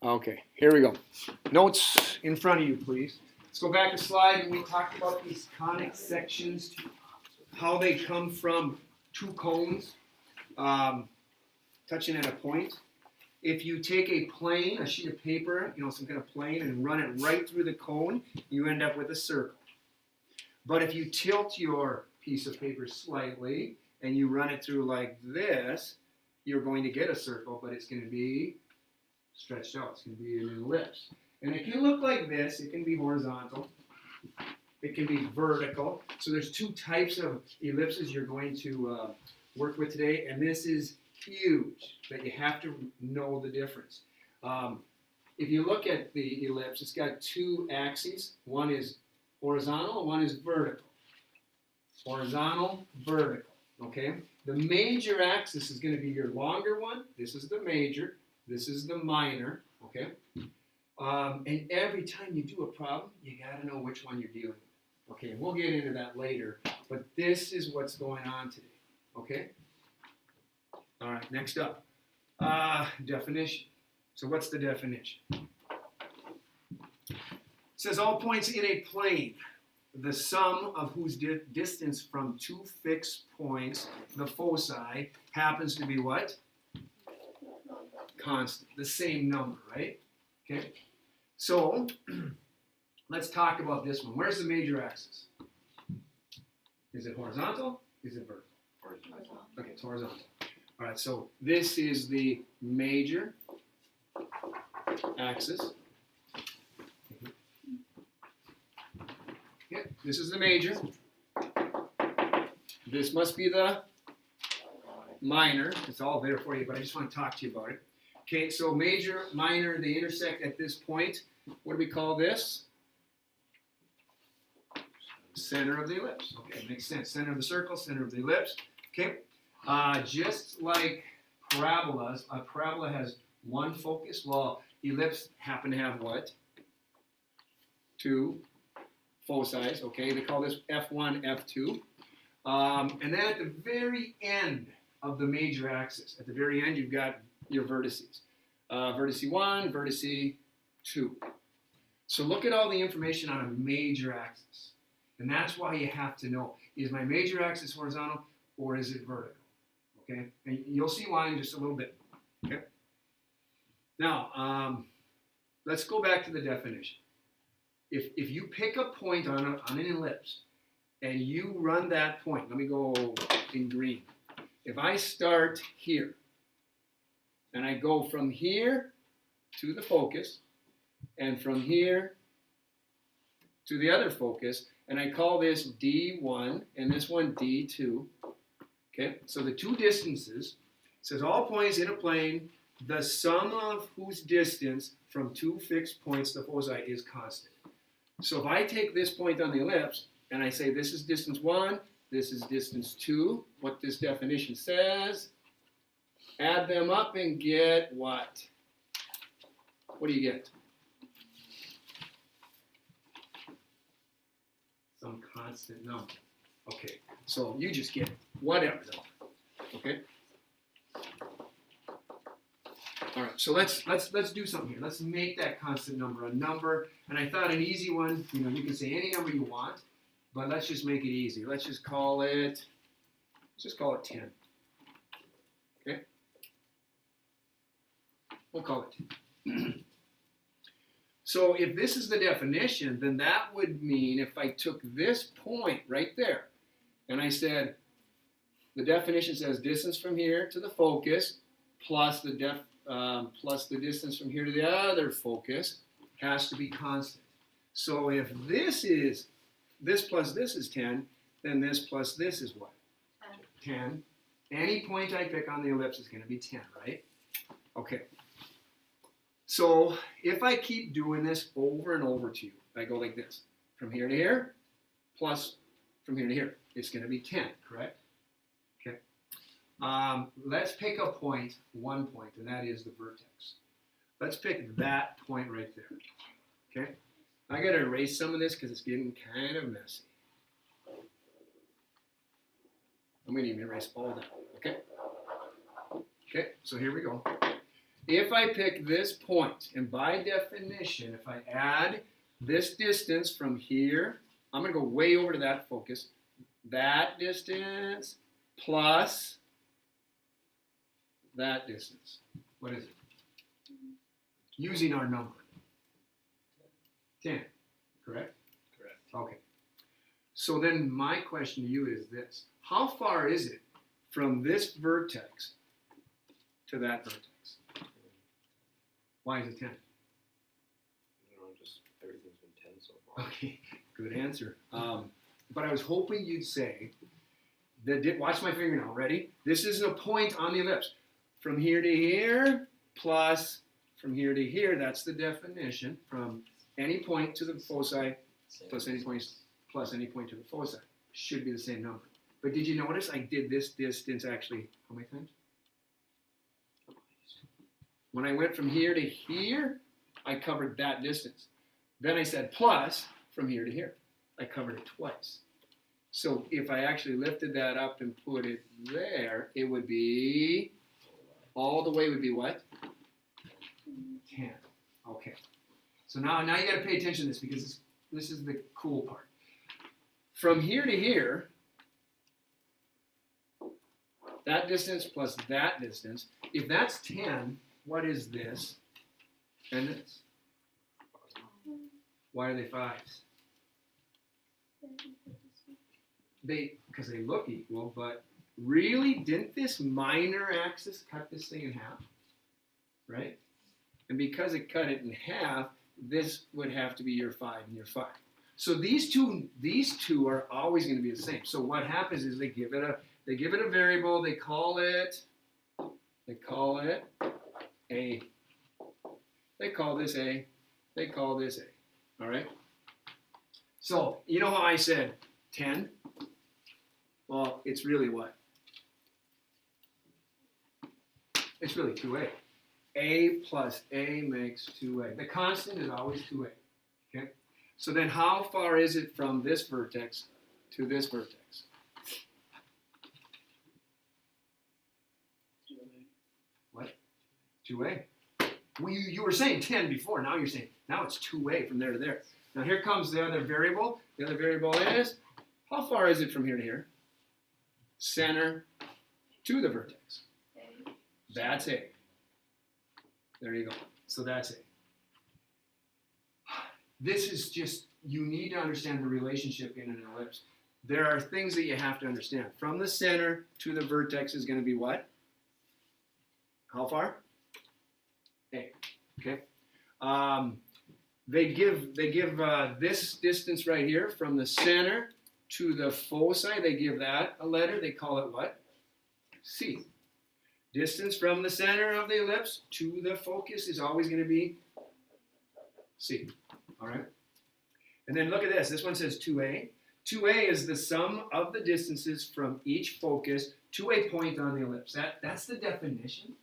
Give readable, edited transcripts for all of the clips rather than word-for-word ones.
Okay, here we go. Notes in front of you, please. Let's go back a slide and we talked about these conic sections, how they come from two cones touching at a point. If you take a plane, a sheet of paper, some kind of plane, and run it right through the cone, you end up with a circle. But if you tilt your piece of paper slightly and you run it through like this, you're going to get a circle, but it's going to be stretched out. It's going to be an ellipse. And it can look like this. It can be horizontal. It can be vertical. So there's two types of ellipses you're going to work with today, and this is huge, that you have to know the difference. If you look at the ellipse, it's got two axes. One is horizontal, one is vertical. Horizontal, vertical, okay? The major axis is going to be your longer one. This is the major. This is the minor, okay? And every time you do a problem, you got to know which one you're dealing with. Okay, we'll get into that later, but this is what's going on today, okay? All right, next up, definition. So what's the definition? It says all points in a plane, the sum of whose distance from two fixed points, the foci, happens to be what? Constant, the same number, right? Okay, so let's talk about this one. Where's the major axis? Is it horizontal? Is it vertical? Horizontal. Okay, it's horizontal. All right, so this is the major axis. Yeah, this is the major. This must be the minor. It's all there for you, but I just want to talk to you about it. Okay, so major, minor, they intersect at this point. What do we call this? Center of the ellipse. Okay, makes sense. Center of the circle, center of the ellipse. Okay. Just like parabolas, a parabola has one focus. Well, ellipse happen to have what? Two foci. Okay, they call this F1, F2. And then at the very end of the major axis, at the very end, you've got your vertices. Vertice 1, vertice 2. So look at all the information on a major axis. And that's why you have to know, is my major axis horizontal or is it vertical? Okay, and you'll see why in just a little bit. Okay. Now, let's go back to the definition. If you pick a point on an ellipse and you run that point, let me go in green. If I start here and I go from here to the focus and from here to the other focus, and I call this D1 and this one D2. Okay, so the two distances, says all points in a plane, the sum of whose distance from two fixed points, the foci, is constant. So if I take this point on the ellipse and I say this is distance 1, this is distance 2, what this definition says, add them up and get what? What do you get? Some constant number. Okay, so you just get whatever number. Okay. All right, so let's do something here. Let's make that constant number a number. And I thought an easy one. You can say any number you want, but let's just make it easy. Let's just call it 10. Okay. We'll call it 10. So if this is the definition, then that would mean if I took this point right there, and I said, the definition says distance from here to the focus plus the distance from here to the other focus has to be constant. So if this plus this is 10, then this plus this is what? 10. Any point I pick on the ellipse is going to be 10, right? Okay. So if I keep doing this over and over to you, I go like this. From here to here, plus from here to here. It's going to be 10, correct? Okay. Let's pick a point, one point, and that is the vertex. Let's pick that point right there. Okay. I got to erase some of this because it's getting kind of messy. I'm going to even erase all that. Okay. Okay, so here we go. if I pick this point, and by definition, if I add this distance from here, I'm going to go way over to that focus, that distance plus that distance. What is it? Using our number. 10, correct? Correct. Okay. So then my question to you is this. How far is it from this vertex to that vertex? Why is it 10? Just everything's been 10 so far. Okay, good answer. But I was hoping you'd say, watch my finger now, ready? This is a point on the ellipse. From here to here, plus from here to here, that's the definition. From any point to the foci, plus any point to the foci. Should be the same number. But did you notice I did this distance actually, how many times? When I went from here to here, I covered that distance. Then I said plus from here to here. I covered it twice. So if I actually lifted that up and put it there, it would be, all the way would be what? 10. Okay. So now you got to pay attention to this because this is the cool part. From here to here, that distance plus that distance, if that's 10, what is this and this? Why are they 5s? Because they look equal, but really, didn't this minor axis cut this thing in half? Right? And because it cut it in half, this would have to be your 5 and your 5. So these two are always going to be the same. So what happens is they give it a variable. They call it A. They call this A. They call this A. All right. So you know how I said 10? Well, it's really what? It's really 2A. A plus A makes 2A. The constant is always 2A. Okay? So then how far is it from this vertex to this vertex? 2A. What? 2A. Well, you were saying 10 before. Now you're saying, now it's 2A from there to there. Now here comes the other variable. The other variable is, how far is it from here to here? Center to the vertex. That's A. There you go. So that's A. This is just, you need to understand the relationship in an ellipse. There are things that you have to understand. From the center to the vertex is going to be what? How far? A. Okay. They give this distance right here from the center to the foci. They give that a letter. They call it what? C. Distance from the center of the ellipse to the focus is always going to be C. All right? And then look at this. This one says 2A. 2A is the sum of the distances from each focus to a point on the ellipse. That's the definition.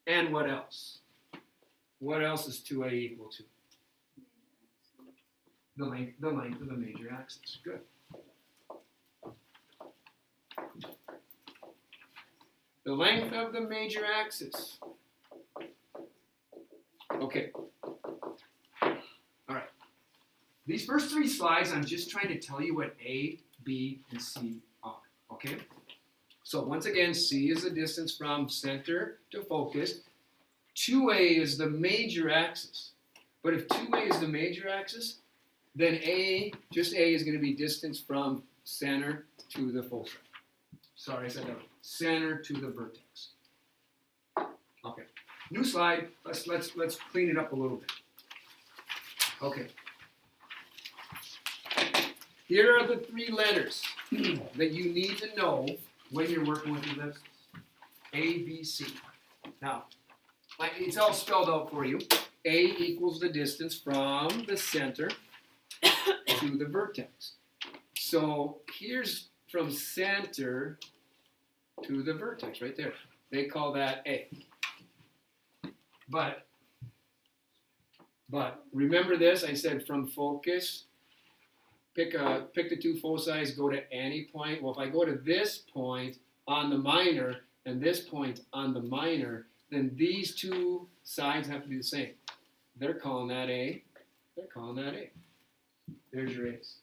And what else? What else is 2A equal to? The length of the major axis. Good. The length of the major axis. Okay. All right. These first 3 slides, I'm just trying to tell you what A, B, and C are. Okay? So once again, C is the distance from center to focus. 2A is the major axis. But if 2A is the major axis, then just A is going to be distance from center to the foci. Sorry, I said that. Center to the vertex. Okay. New slide. Let's clean it up a little bit. Okay. Here are the 3 letters that you need to know when you're working with ellipses. A, B, C. Now, it's all spelled out for you. A equals the distance from the center to the vertex. So here's from center to the vertex right there. They call that A. But remember this, I said from focus, pick the 2 foci, go to any point. Well, if I go to this point on the minor and this point on the minor, then these two sides have to be the same. They're calling that A. They're calling that A. There's your A's.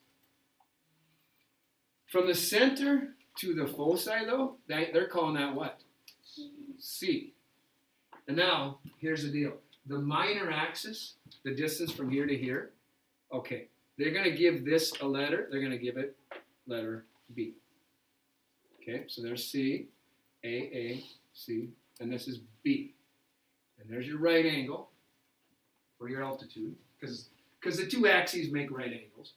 From the center to the foci, though, they're calling that what? C. And now, here's the deal. The minor axis, the distance from here to here, okay, they're going to give this a letter. They're going to give it letter B. Okay, so there's C, A, C, and this is B. And there's your right angle for your altitude, because the two axes make right angles.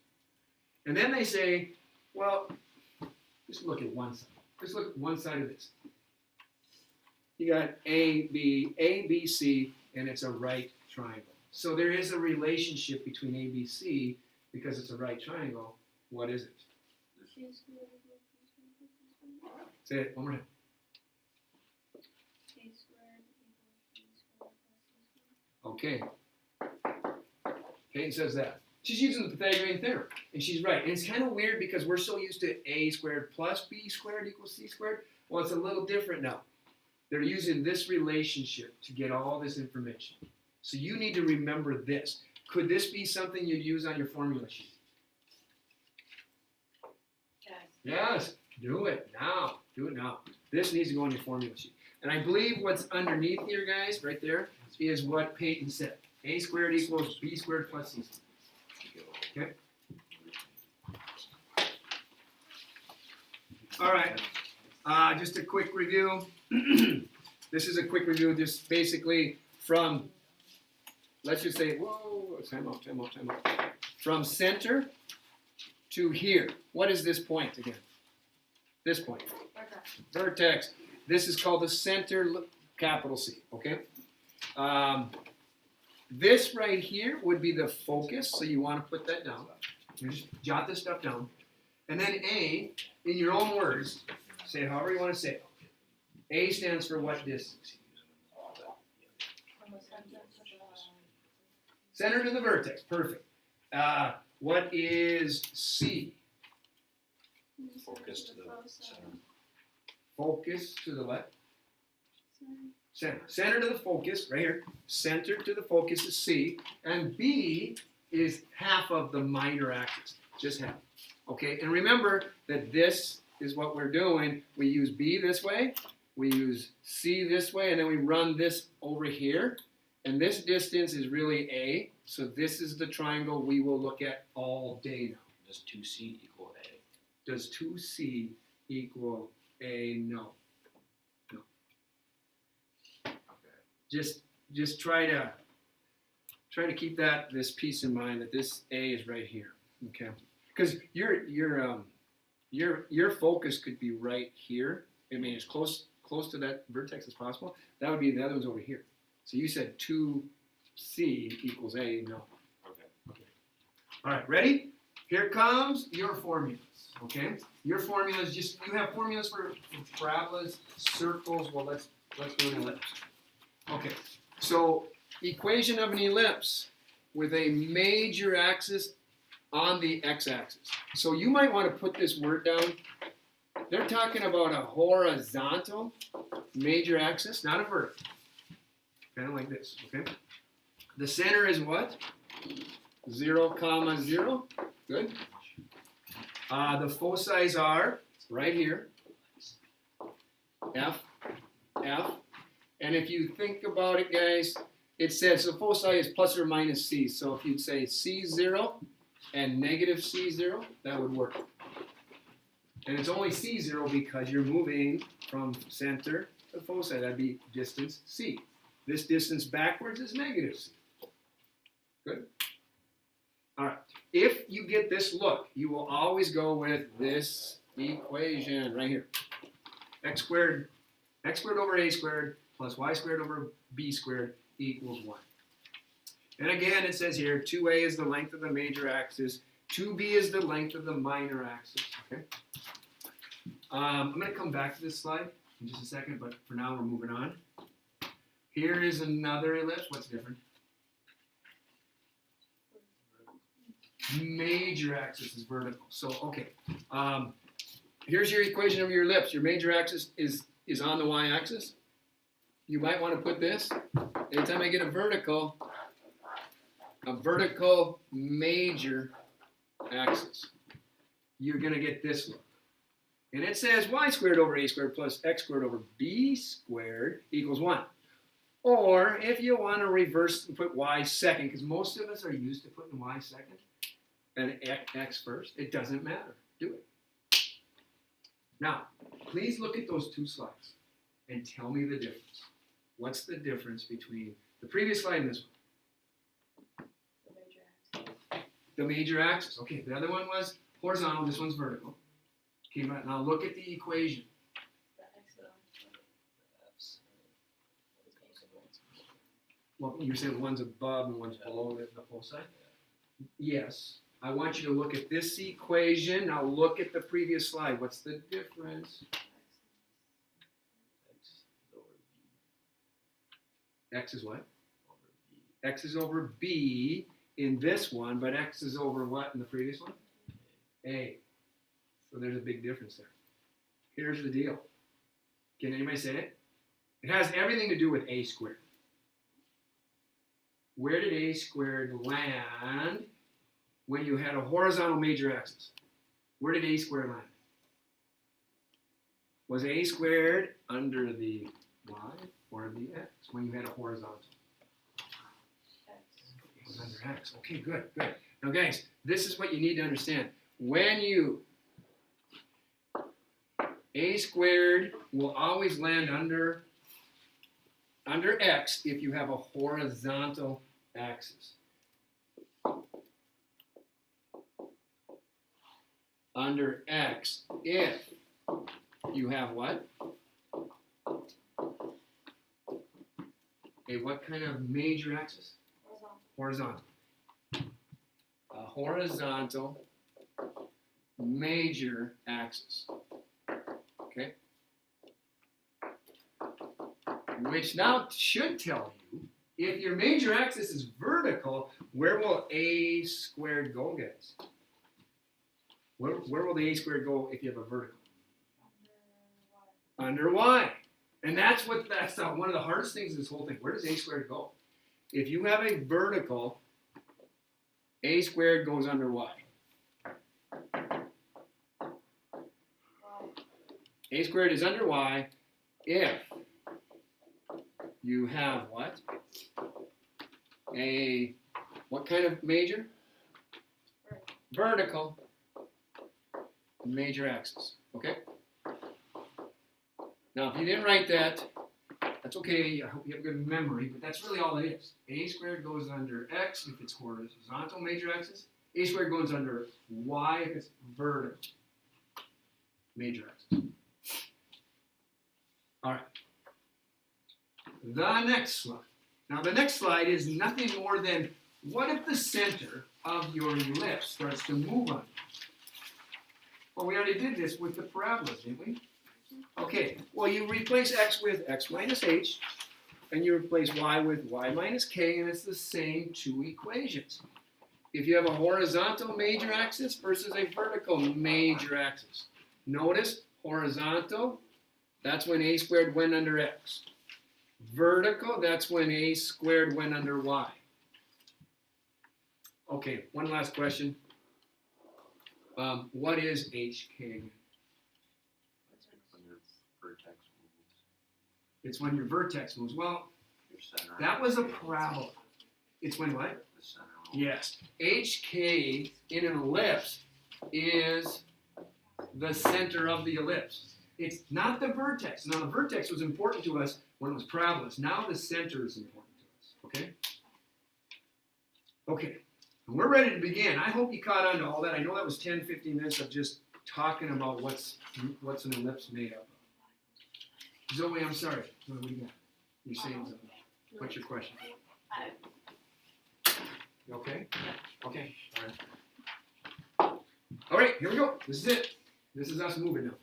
And then they say, well, just look at one side. Just look at one side of this. You got A, B, C, and it's a right triangle. So there is a relationship between A, B, C, because it's a right triangle. What is it? Say it one more time. Okay. Peyton says that. She's using the Pythagorean theorem, and she's right. And it's kind of weird because we're so used to A squared plus B squared equals C squared. Well, it's a little different now. They're using this relationship to get all this information. So you need to remember this. Could this be something you'd use on your formula sheet? Yes. Do it now. Do it now. This needs to go on your formula sheet. And I believe what's underneath here, guys, right there, is what Peyton said. A squared equals B squared plus C squared. Okay? All right. Just a quick review. This is a quick review, just basically from, let's just say, whoa, time out. From center to here. What is this point again? This point. Vertex. This is called the center, capital C, okay? This right here would be the focus, so you want to put that down. You just jot this stuff down. And then A, in your own words, say it however you want to say it. A stands for what distance? Center to the vertex, perfect. What is C? Focus to the center. Focus to the left. Center. Center to the focus, right here. Center to the focus is C. And B is half of the minor axis. Just half. Okay, and remember that this is what we're doing. We use B this way. We use C this way. And then we run this over here. And this distance is really A. So this is the triangle we will look at all day now. Does 2C equal A? Does 2C equal A? No. No. Okay. Just try to keep this piece in mind that this A is right here. Okay. Because your focus could be right here. I mean, as close to that vertex as possible. That would be the other one's over here. So you said 2C equals A. No. Okay. All right, ready? Here comes your formulas, okay? Your formulas, you have formulas for parabolas, circles. Well, let's do an ellipse. Okay, so equation of an ellipse with a major axis on the x-axis. So you might want to put this word down. They're talking about a horizontal major axis, not a vertical. Kind of like this, okay? The center is what? 0, 0. Good. The foci are right here. F. And if you think about it, guys, it says the foci is plus or minus C. So if you'd say C0 and negative C0, that would work. And it's only C0 because you're moving from center to foci. That'd be distance C. This distance backwards is negative C. Good? All right. If you get this look, you will always go with this equation right here. X squared over A squared plus Y squared over B squared equals 1. And again, it says here, 2A is the length of the major axis. 2B is the length of the minor axis. Okay. I'm going to come back to this slide in just a second, but for now we're moving on. Here is another ellipse. What's different? Major axis is vertical. So, okay. Here's your equation of your ellipse. Your major axis is on the y-axis. you might want to put this, anytime I get a vertical major axis, you're going to get this look. And it says y squared over a squared plus x squared over b squared equals 1. Or if you want to reverse and put y second, because most of us are used to putting y second and x first, it doesn't matter. Do it. Now, please look at those two slides and tell me the difference. What's the difference between the previous slide and this one? The major axis. Okay, the other one was horizontal, this one's vertical. Okay, now look at the equation. Well, you said one's above and one's below the foci? Yes. I want you to look at this equation. Now look at the previous slide. What's the difference? X is what? X is over B in this one, but X is over what in the previous one? A. So there's a big difference there. Here's the deal. Can anybody say it? It has everything to do with a squared. Where did a squared land when you had a horizontal major axis? Where did a squared land? Was a squared under the y or the x when you had a horizontal? It was under x. Okay, good, good. Now guys, this is what you need to understand. When you, a squared will always land under x if you have a horizontal axis. Under x if you have what? A what kind of major axis? Horizontal. A horizontal major axis. Okay? Which now should tell you, if your major axis is vertical, where will a squared go, guys? Where will the a squared go if you have a vertical? Under y. And that's one of the hardest things in this whole thing. Where does a squared go? If you have a vertical, a squared goes under y. A squared is under y if you have what? What kind of major? Vertical major axis. Okay? Now, if you didn't write that, that's okay. I hope you have good memory, but that's really all it is. A squared goes under x if it's horizontal major axis. A squared goes under y if it's vertical major axis. All right. The next slide. Now, the next slide is nothing more than what if the center of your ellipse starts to move on you? Well, we already did this with the parabolas, didn't we? Okay, well, you replace x with x minus h, and you replace y with y minus k, and it's the same two equations. If you have a horizontal major axis versus a vertical major axis, notice horizontal, that's when a squared went under x. Vertical, that's when a squared went under y. Okay, one last question. What is HK? It's when your vertex moves. Well, that was a parabola. It's when what? The center. Yes. HK in an ellipse is the center of the ellipse. It's not the vertex. Now, the vertex was important to us when it was parabolas. Now the center is important to us. Okay? Okay. And we're ready to begin. I hope you caught on to all that. I know that was 10, 15 minutes of just talking about what's an ellipse made up of. Zoe, I'm sorry. What do we got? You're saying something. What's your question? You okay? Okay. All right. All right, here we go. This is it. This is us moving now.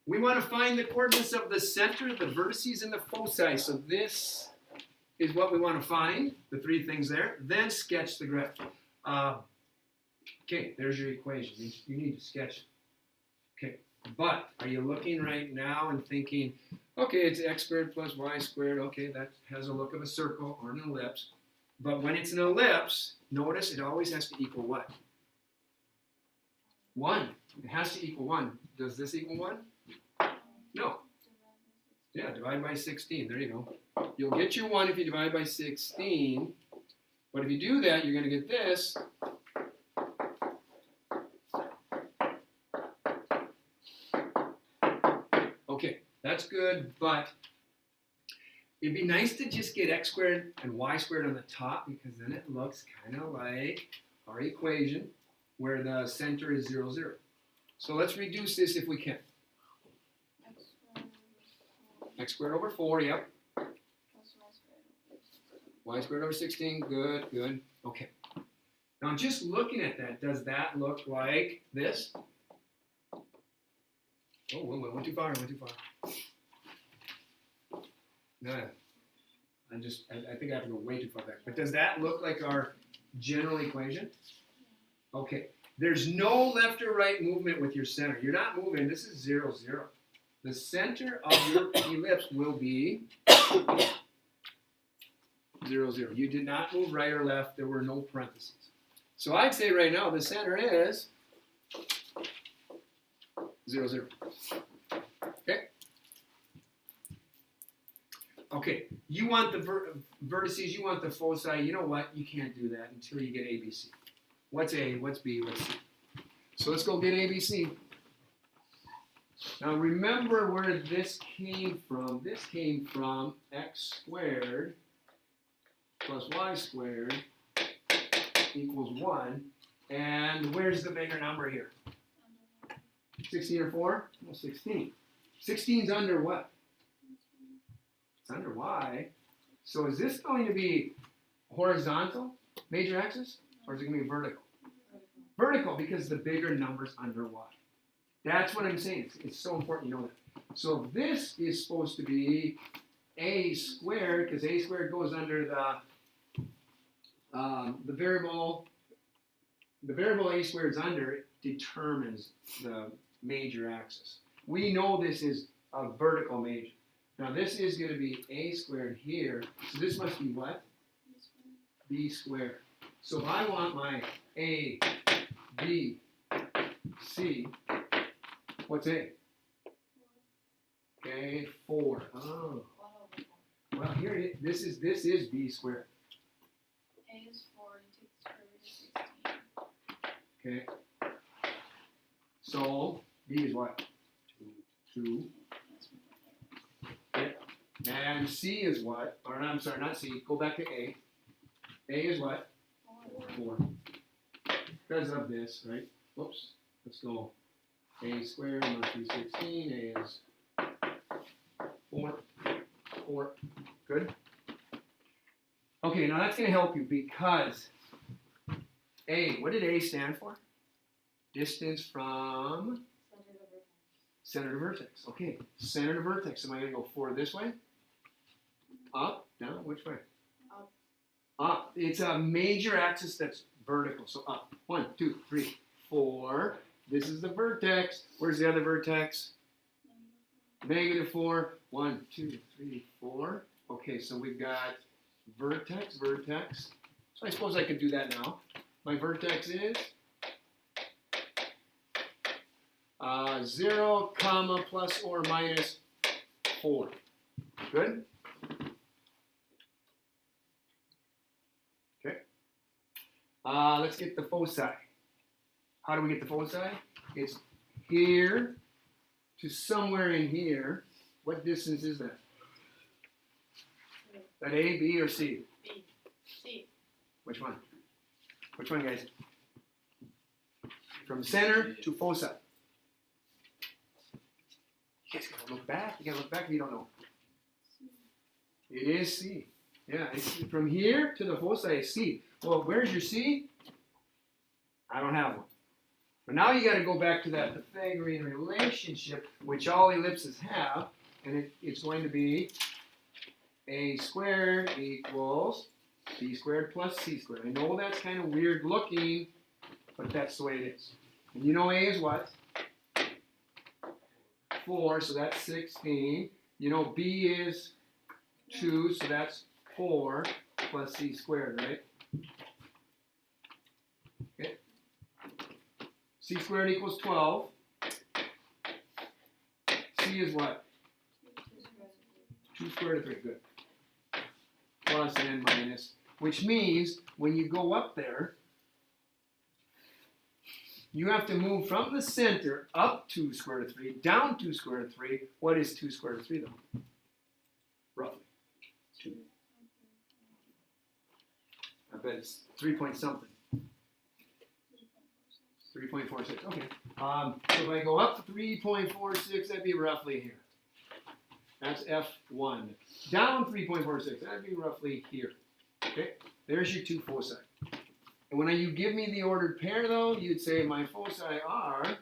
We want to find the coordinates of the center, the vertices, and the foci. So this is what we want to find, the three things there. Then sketch the graph. Okay, there's your equation. You need to sketch it. Okay, But are you looking right now and thinking, okay, it's x squared plus y squared, okay, that has a look of a circle or an ellipse. But when it's an ellipse, notice it always has to equal what? 1. It has to equal 1. Does this equal 1? No. Yeah, divide by 16. There you go. You'll get your 1 if you divide by 16. But if you do that, you're going to get this. Okay, that's good, but it'd be nice to just get x squared and y squared on the top because then it looks kind of like our equation where the center is 0, 0. So let's reduce this if we can. X squared over 4, yep. Y squared over 16, good, good. Okay. Now just looking at that, does that look like this? Oh, went too far, went too far. No, I think I have to go way too far back. But does that look like our general equation? Okay. There's no left or right movement with your center. You're not moving. This is 0, 0. The center of your ellipse will be 0, 0. You did not move right or left. There were no parentheses. So I'd say right now the center is 0, 0. Okay? Okay, you want the vertices, you want the foci. You know what? You can't do that until you get ABC. What's A, what's B, what's C? So let's go get ABC. Now remember where this came from. This came from x squared plus y squared equals 1. And where's the bigger number here? 16 or 4? No, 16. 16's under what? It's under y. So is this going to be horizontal, major axis, or is it going to be vertical? Vertical, because the bigger number's under y. That's what I'm saying. It's so important you know that. So this is supposed to be a squared, because a squared goes under the variable. The variable a squared is under it determines the major axis. We know this is a vertical major. Now this is going to be a squared here. So this must be what? B squared. So if I want my A, B, C, what's A? Okay, 4. Oh. Well, here it is. This is B squared. A is 4, you take the square root of 16. Okay. So B is what? 2. Okay. And C is what? Or I'm sorry, not C. Go back to A. A is what? 4. Because of this, right? Whoops. Let's go. A squared must be 16. A is 4. 4. Good? Okay, now that's going to help you because A, what did A stand for? Distance from center to vertex. Okay, center to vertex. Am I going to go 4 this way? Up? Down? Which way? Up. Up. It's a major axis that's vertical, so up. 1, 2, 3, 4. This is the vertex. Where's the other vertex? Negative 4. 1, 2, 3, 4. Okay, so we've got vertex, vertex. So I suppose I could do that now. My vertex is 0, comma, plus or minus 4. Good? Okay. Let's get the foci. How do we get the foci? It's here to somewhere in here. What distance is that? That A, B, or C? B. C. Which one? Which one, guys? From center to foci. You guys gotta look back. You gotta look back if you don't know. It is C. Yeah, it's from here to the foci is C. Well, where's your C? I don't have one. But now you gotta go back to that Pythagorean relationship, which all ellipses have, and it's going to be A squared equals B squared plus C squared. I know that's kind of weird looking, but that's the way it is. And you know A is what? 4, so that's 16. You know, B is 2, so that's 4 plus C squared, right? Okay. C squared equals 12. C is what? 2 squared of 3, good. Plus and minus, which means when you go up there, you have to move from the center up 2 square root of 3, down 2 square root of 3. What is 2 square root of 3 though? Roughly. 2. I bet it's 3 point something. 3.46, okay. So if I go up 3.46, that'd be roughly here. That's F1. Down 3.46, that'd be roughly here. Okay, there's your 2 foci. And when you give me the ordered pair though, you'd say my foci are,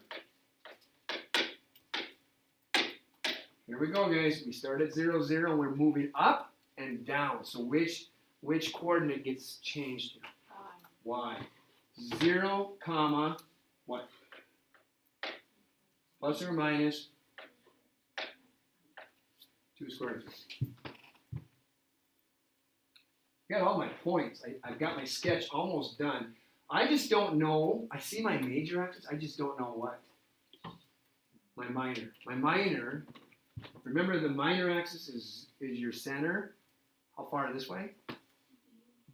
here we go guys, we start at 0, 0, and we're moving up and down. So which coordinate gets changed here? Y. 0, comma, what? Plus or minus 2 square root of 3. I got all my points. I've got my sketch almost done. I just don't know. I see my major axis. I just don't know what. My minor. My minor, remember the minor axis is your center. How far this way?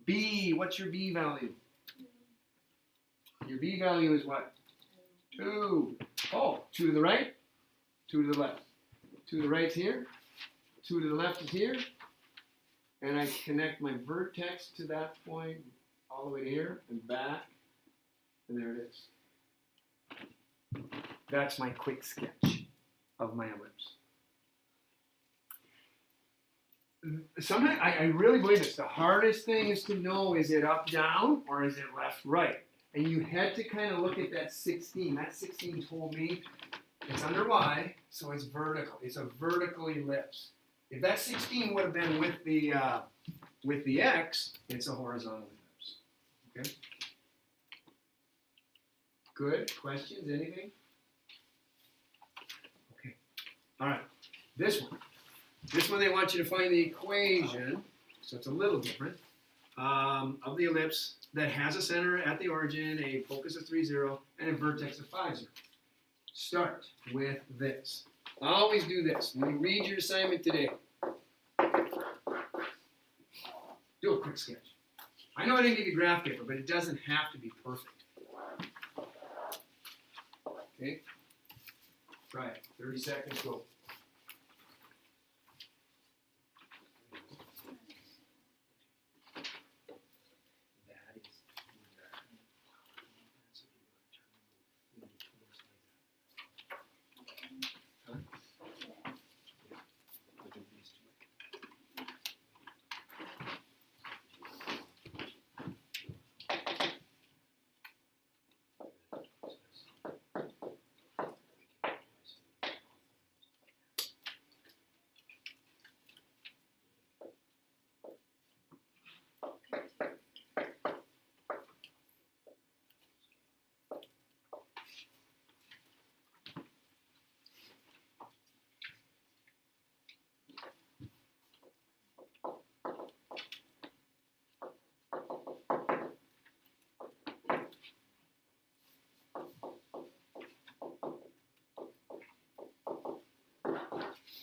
B. What's your B value? Your B value is what? 2. Oh, 2 to the right, 2 to the left. 2 to the right's here, 2 to the left is here. And I connect my vertex to that point all the way to here and back, and there it is. That's my quick sketch of my ellipse. Sometimes I really believe this. The hardest thing is to know, is it up, down, or is it left, right? And you had to kind of look at that 16. That 16 told me it's under Y, so it's vertical. It's a vertical ellipse. If that 16 would have been with the X, it's a horizontal ellipse. Okay? Good. Questions? Anything? Okay. All right. This one. This one they want you to find the equation, so it's a little different, of the ellipse that has a center at the origin, a focus of 3, 0, and a vertex of 5, 0. Start with this. Always do this. When you read your assignment today, do a quick sketch. I know I didn't give you graph paper, but it doesn't have to be perfect. Okay? Try it. 30 seconds, go.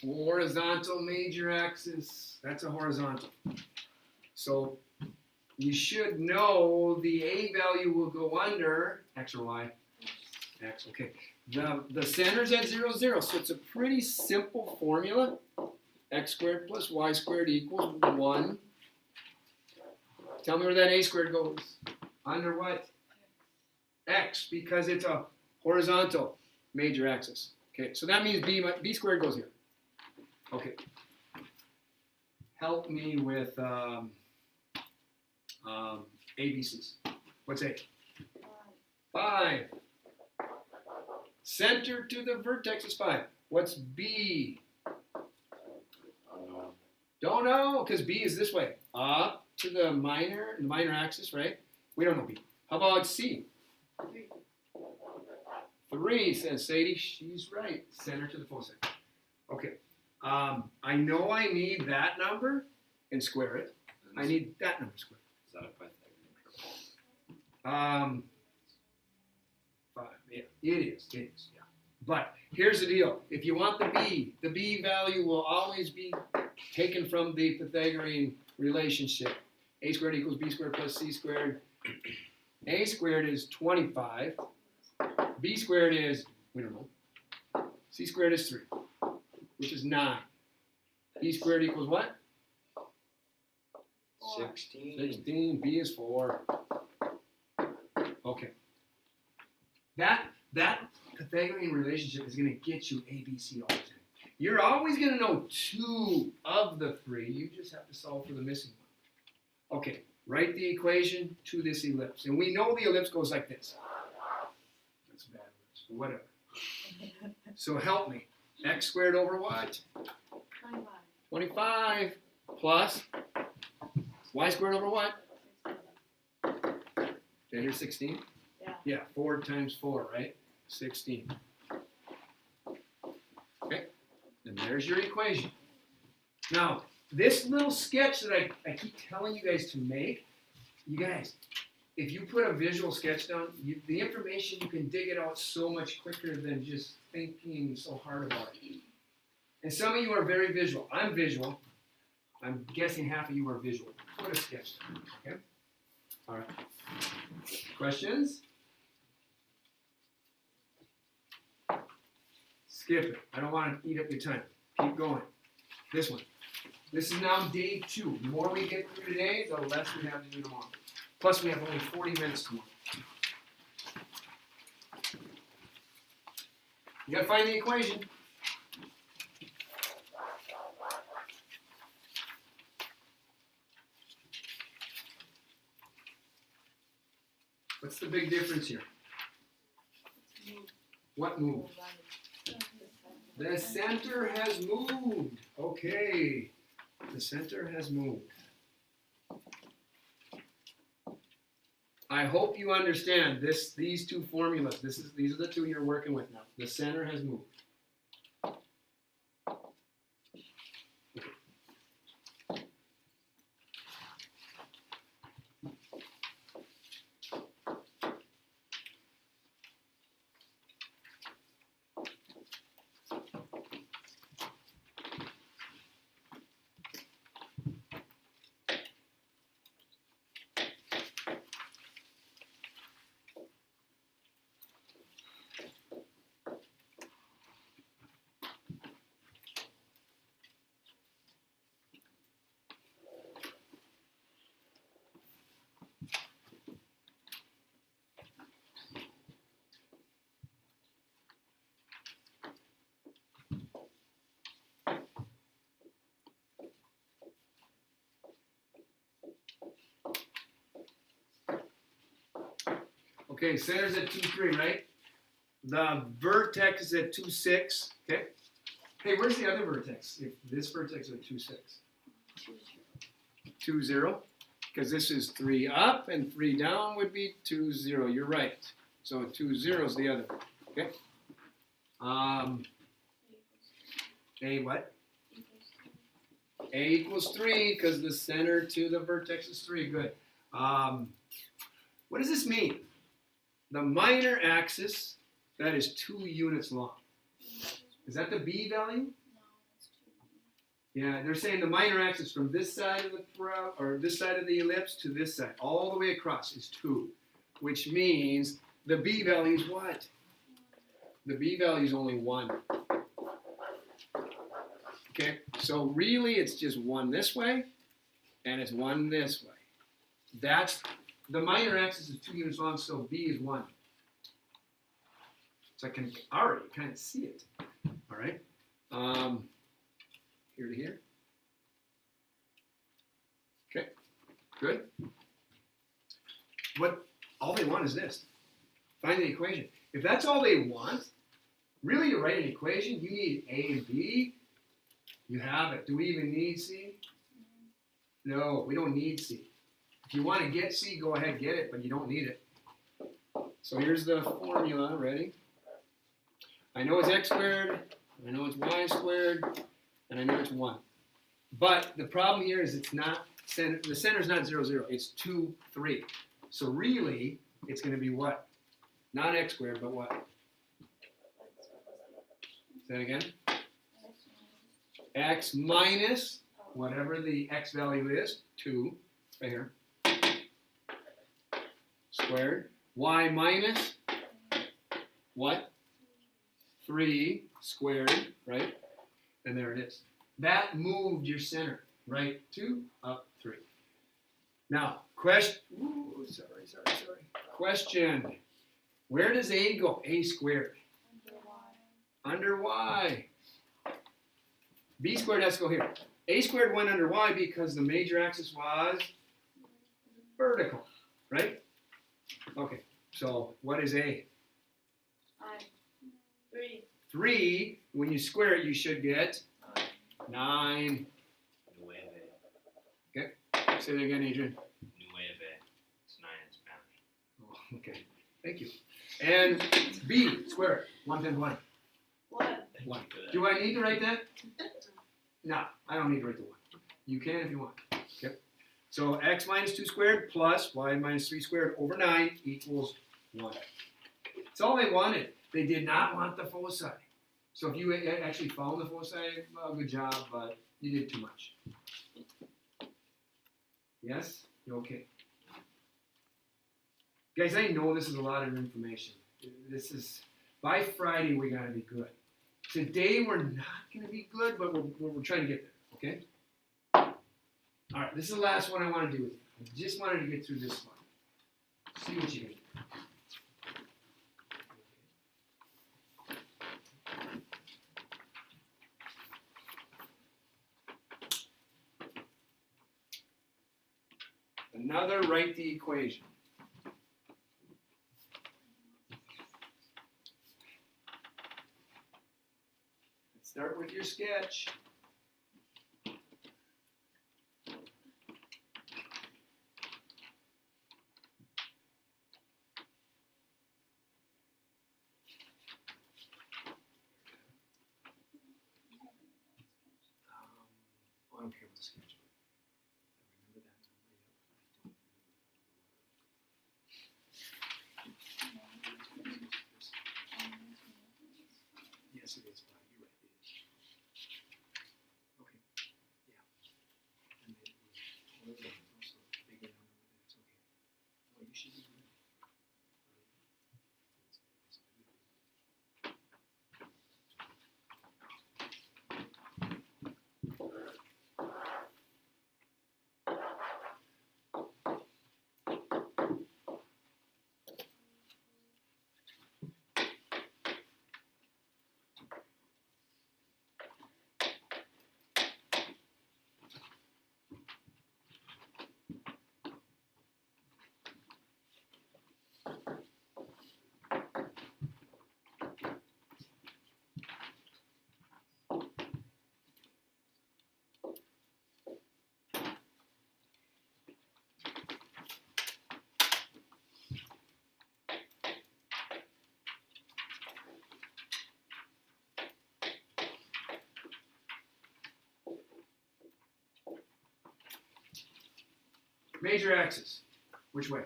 Horizontal major axis, that's a horizontal. So you should know the A value will go under X or Y. X, okay. The center's at 0, 0, so it's a pretty simple formula. X squared plus Y squared equals 1. Tell me where that A squared goes. Under what? X, because it's a horizontal major axis. Okay, so that means B squared goes here. Okay. Help me with ABCs. What's A? 5. Center to the vertex is 5. What's B? Don't know, because B is this way. Up to the minor axis, right? We don't know B. How about C? 3, says Sadie. She's right. Center to the foci. Okay. I know I need that number and square it. I need that number squared. Is that a Pythagorean triple? 5. Yeah, it is. Yeah. But here's the deal. If you want the b value will always be taken from the Pythagorean relationship. A squared equals b squared plus c squared. A squared is 25. B squared is, we don't know. C squared is 3, which is 9. B squared equals what? 16. 16. B is 4. Okay. That Pythagorean relationship is going to get you A, B, C all the time. You're always going to know 2 of the 3. You just have to solve for the missing one. Okay. Write the equation to this ellipse. And we know the ellipse goes like this. That's a bad ellipse, but whatever. So help me. X squared over what? 25. 25 plus y squared over what? Okay, here's 16. Yeah. Yeah, 4 times 4, right? 16. Okay, and there's your equation. Now, this little sketch that I keep telling you guys to make, you guys, if you put a visual sketch down, the information, you can dig it out so much quicker than just thinking so hard about it. And some of you are very visual. I'm visual. I'm guessing half of you are visual. Put a sketch down, okay? All right. Questions? Skip it. I don't want to eat up your time. Keep going. This one. This is now day 2. The more we get through today, the less we have to do tomorrow. Plus, we have only 40 minutes tomorrow. You got to find the equation. What's the big difference here? What moved? The center has moved. Okay. The center has moved. I hope you understand these 2 formulas. These are the 2 you're working with now. The center has moved. Okay, center's at 2, 3, right? The vertex is at 2, 6. Okay. Hey, where's the other vertex? If this vertex is at 2, 6. 2, 0. Because this is 3 up and 3 down would be 2, 0. You're right. So 2, 0 is the other. Okay. A what? A equals 3 because the center to the vertex is 3. Good. What does this mean? The minor axis, that is 2 units long. Is that the B value? No, it's 2. Yeah, they're saying the minor axis from this side of this side of the ellipse to this side, all the way across is 2, which means the B value is what? The B value is only 1. Okay, so really it's just 1 this way, and it's 1 this way. That's the minor axis is 2 units long, so B is 1. So I can already kind of see it. All right. Here to here. Okay. Good. All they want is this. Find the equation. If that's all they want, really to write an equation, you need A and B. You have it. Do we even need C? No, we don't need C. If you want to get C, go ahead, get it, but you don't need it. So here's the formula, ready? I know it's x squared I know it's y squared, and I know it's 1. But the problem here is it's not, the center's not 0, 0. It's 2, 3. So really, it's going to be what? Not x squared, but what? Say that again. X minus whatever the x value is, 2, right here, squared. Y minus what? 3 squared, right? And there it is. That moved your center, right? 2, up 3. Now, question. Question. Where does a go? A squared. Under y. B squared has to go here. A squared went under y because the major axis was vertical, right? Okay, so what is a? 3. 3. When you square it, you should get 9. Nueve. Say that again, Adrian. Nueve. It's 9 in Spanish. Oh, okay, thank you. And B squared. 1 times 1. 1. 1. Do I need to write that? No, I don't need to write the 1. You can if you want. Okay. So x minus 2 squared plus y minus 3 squared over 9 equals 1. That's all they wanted. They did not want the foci. So if you actually found the foci, well, good job, but you did too much. Yes? You okay? Guys, I know this is a lot of information. This is, by Friday, we gotta be good. Today, we're not gonna be good, but we're trying to get there, okay? All right, this is the last one I want to do with you. I just wanted to get through this one. See what you can do. Another write the equation. Let's start with your sketch. I don't care about the sketch. I remember that. Yes, it is. You're right. It is. Okay. Yeah. And then it was also bigger than that's okay. No, you should be good. Major axis. Which way?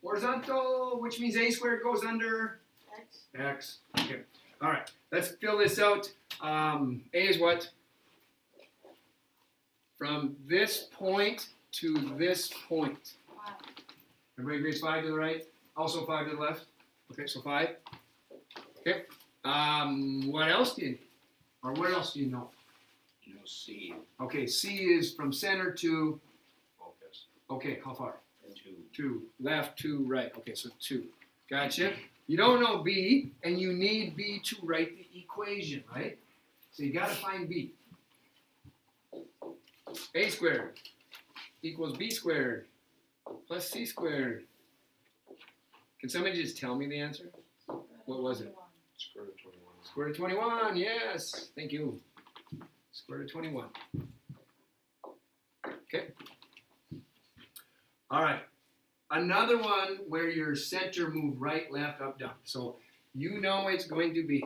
Horizontal, which means a squared goes under X. x. Okay. All right. Let's fill this out. A is what? From this point to this point. 5. Everybody agrees 5 to the right? Also 5 to the left? Okay, so 5. Okay. What else do you need? Or what else do you know? You know C. Okay, C is from center to, Focus. okay, how far? 2. 2. Left, 2, right. Okay, so 2. Gotcha. You don't know B, and you need B to write the equation, right? So you got to find B. A squared equals B squared plus C squared. Can somebody just tell me the answer? What was it? Square root of 21. Square root of 21, yes. Thank you. Square root of 21. Okay. All right. Another one where your center moved right, left, up, down. So you know it's going to be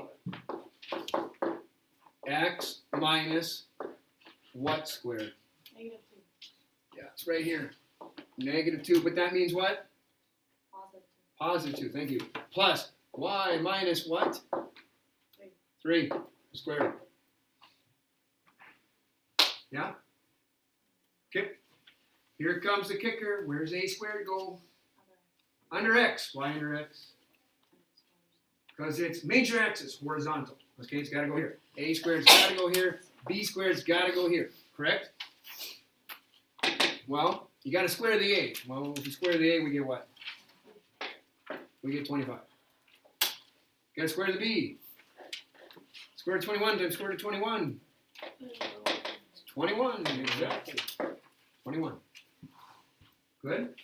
x minus what squared? -2. Yeah, it's right here. -2, but that means what? +2. +2, thank you. Plus y minus what? 3 squared. Yeah? Okay. Here comes the kicker. Where's a squared go? Under x. Why under x? Because it's major axis, horizontal. Okay, it's got to go here. A squared's got to go here. B squared's got to go here. Correct? Well, you got to square the a. Well, if you square the a, we get what? We get 25. Got to square the b. Square root of 21 times square root of 21. 21, exactly. 21. Good?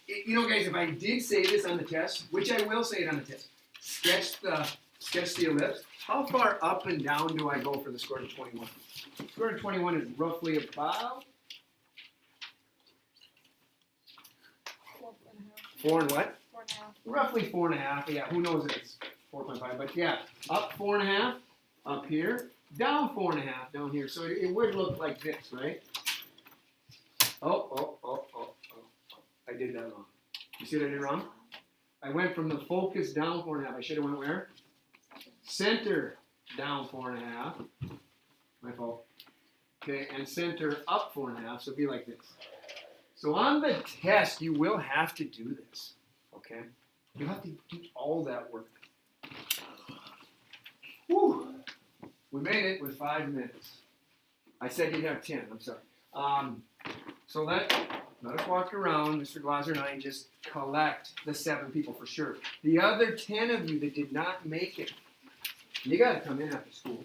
You know, guys, if I did say this on the test, which I will say it on the test, sketch the ellipse. How far up and down do I go for the square root of 21? Square root of 21 is roughly about 4 and what? 4.5. Roughly 4.5. Yeah, who knows if it's 4.5, but yeah, up 4.5 up here, down 4.5 down here. So it would look like this, right? Oh. I did that wrong. You see what I did wrong? I went from the focus down 4.5. I should have went where? Center down 4.5. My fault. Okay, and center up 4.5. So it'd be like this. So on the test, you will have to do this. Okay? You'll have to do all that work. Whew. We made it with 5 minutes. I said you'd have 10. I'm sorry. So let us walk around, Mr. Glauser and I, and just collect the 7 people for sure. The other 10 of you that did not make it, you got to come in after school.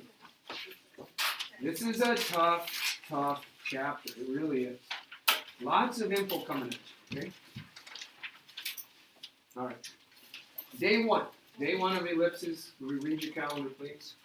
This is a tough chapter. It really is. Lots of info coming in. Okay? All right. Day 1. Day 1 of ellipses. Will we read your calendar, please?